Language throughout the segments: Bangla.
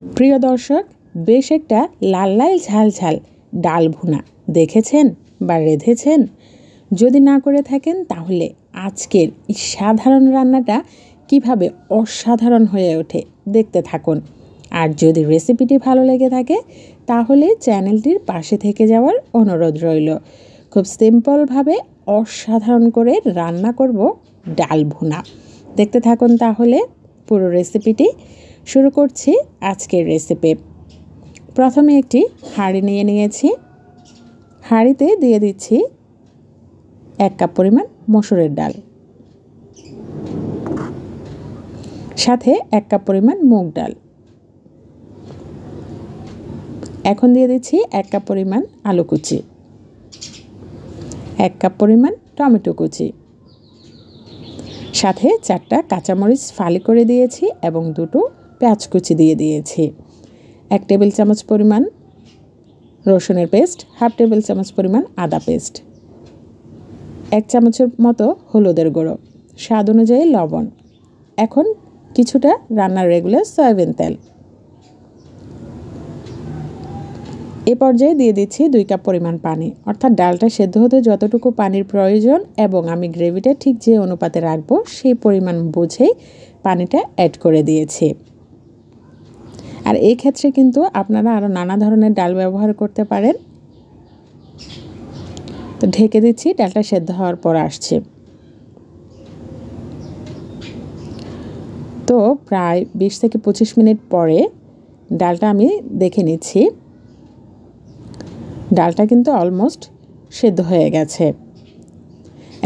প্রিয় দর্শক, বেশ একটা লাল লাল ঝাল ঝাল ডাল ভুনা দেখেছেন বা রেঁধেছেন? যদি না করে থাকেন তাহলে আজকের এই সাধারণ রান্নাটা কিভাবে অসাধারণ হয়ে ওঠে দেখতে থাকুন। আর যদি রেসিপিটি ভালো লেগে থাকে তাহলে চ্যানেলটির পাশে থেকে যাওয়ার অনুরোধ রইল। খুব সিম্পলভাবে অসাধারণ করে রান্না করব ডাল ভুনা। দেখতে থাকুন তাহলে পুরো রেসিপিটি। শুরু করছি আজকের রেসিপি। প্রথমে একটি হাঁড়ি নিয়ে নিয়েছি। হাঁড়িতে দিয়ে দিচ্ছি 1 কাপ পরিমাণ মসুরের ডাল, সাথে 1 কাপ পরিমাণ মুগ ডাল। এখন দিয়ে দিচ্ছি 1 কাপ পরিমাণ আলু কুচি, 1 কাপ পরিমাণ টমেটো কুচি, সাথে 4টা কাঁচামরিচ ফালি করে দিয়েছি এবং 2টো পেঁয়াজ কুচি দিয়ে দিয়েছি। 1 টেবিল চামচ পরিমাণ রসুনের পেস্ট, 1/2 টেবিল চামচ পরিমাণ আদা পেস্ট, 1 চামচের মতো হলুদের গুঁড়ো, স্বাদ অনুযায়ী লবণ। এখন কিছুটা রান্নার রেগুলার সয়াবিন তেল। এ পর্যায়ে দিয়ে দিচ্ছি 2 কাপ পরিমাণ পানি, অর্থাৎ ডালটা সেদ্ধ হতে যতটুকু পানির প্রয়োজন এবং আমি গ্রেভিটা ঠিক যে অনুপাতে রাখবো সেই পরিমাণ বুঝেই পানিটা অ্যাড করে দিয়েছি। আর এই ক্ষেত্রে কিন্তু আপনারা আরও নানা ধরনের ডাল ব্যবহার করতে পারেন। তো ঢেকে দিচ্ছি, ডালটা সেদ্ধ হওয়ার পর আসছে। তো প্রায় 20 থেকে 25 মিনিট পরে ডালটা আমি দেখে নিচ্ছি। ডালটা কিন্তু অলমোস্ট সেদ্ধ হয়ে গেছে।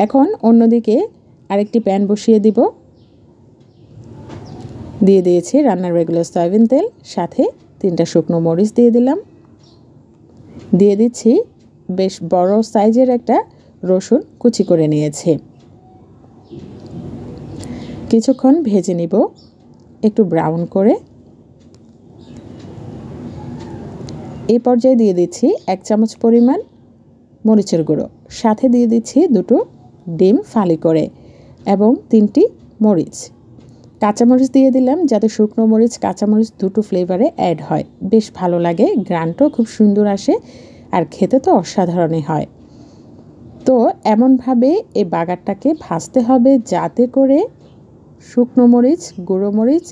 এখন অন্যদিকে আরেকটি প্যান বসিয়ে দিব। দিয়ে দিয়েছি রান্নার রেগুলার সয়াবিন তেল, সাথে 3টা শুকনো মরিচ দিয়ে দিলাম। দিয়ে দিচ্ছি বেশ বড় সাইজের একটা রসুন কুচি করে নিয়েছি। কিছুক্ষণ ভেজে নিব একটু ব্রাউন করে। এই পর্যায়ে দিয়ে দিচ্ছি 1 চামচ পরিমাণ মরিচের গুঁড়ো, সাথে দিয়ে দিচ্ছি 2টো ডিম ফালি করে এবং 3টি মরিচ। কাঁচামরিচ দিয়ে দিলাম যাতে শুকনো মরিচ কাঁচামরিচ 2টো ফ্লেভারে অ্যাড হয়, বেশ ভালো লাগে, গ্রানটাও খুব সুন্দর আসে আর খেতে তো অসাধারণই হয়। তো এমনভাবে এই বাগারটাকে ভাজতে হবে যাতে করে শুকনো মরিচ, গুঁড়ো মরিচ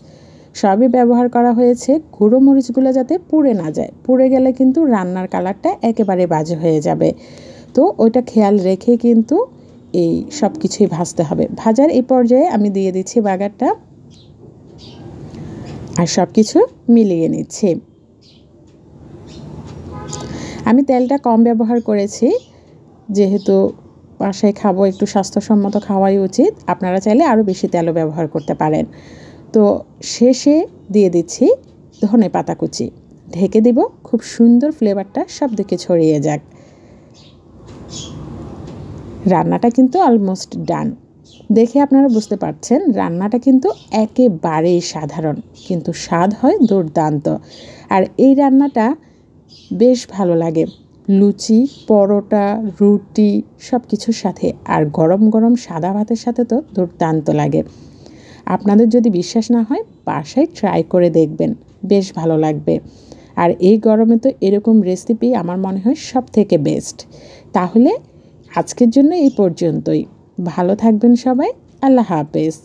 সবই ব্যবহার করা হয়েছে, গুঁড়ো মরিচগুলো যাতে পুড়ে না যায়। পুড়ে গেলে কিন্তু রান্নার কালারটা একেবারে বাজে হয়ে যাবে। তো ওইটা খেয়াল রেখে কিন্তু এই সব কিছুই ভাজতে হবে। ভাজার এই পর্যায়ে আমি দিয়ে দিচ্ছি বাগারটা আর সব কিছু মিলিয়ে নিচ্ছি। আমি তেলটা কম ব্যবহার করেছি, যেহেতু বাসায় খাবো, একটু স্বাস্থ্যসম্মত খাওয়াই উচিত। আপনারা চাইলে আরও বেশি তেলও ব্যবহার করতে পারেন। তো শেষে দিয়ে দিচ্ছি ধনেপাতা কুচি, ঢেকে দিব, খুব সুন্দর ফ্লেভারটা সব দিকে ছড়িয়ে যাক। রান্নাটা কিন্তু অলমোস্ট ডান। দেখে আপনারা বুঝতে পারছেন রান্নাটা কিন্তু একেবারেই সাধারণ, কিন্তু স্বাদ হয় দুর্দান্ত। আর এই রান্নাটা বেশ ভালো লাগে লুচি, পরোটা, রুটি সব কিছুর সাথে, আর গরম গরম সাদা ভাতের সাথে তো দুর্দান্ত লাগে। আপনাদের যদি বিশ্বাস না হয় বাসায় ট্রাই করে দেখবেন, বেশ ভালো লাগবে। আর এই গরমে তো এরকম রেসিপি আমার মনে হয় সব থেকে বেস্ট। তাহলে আজকের জন্য এই পর্যন্তই। ভালো থাকবেন সবাই। আল্লাহ হাফেজ।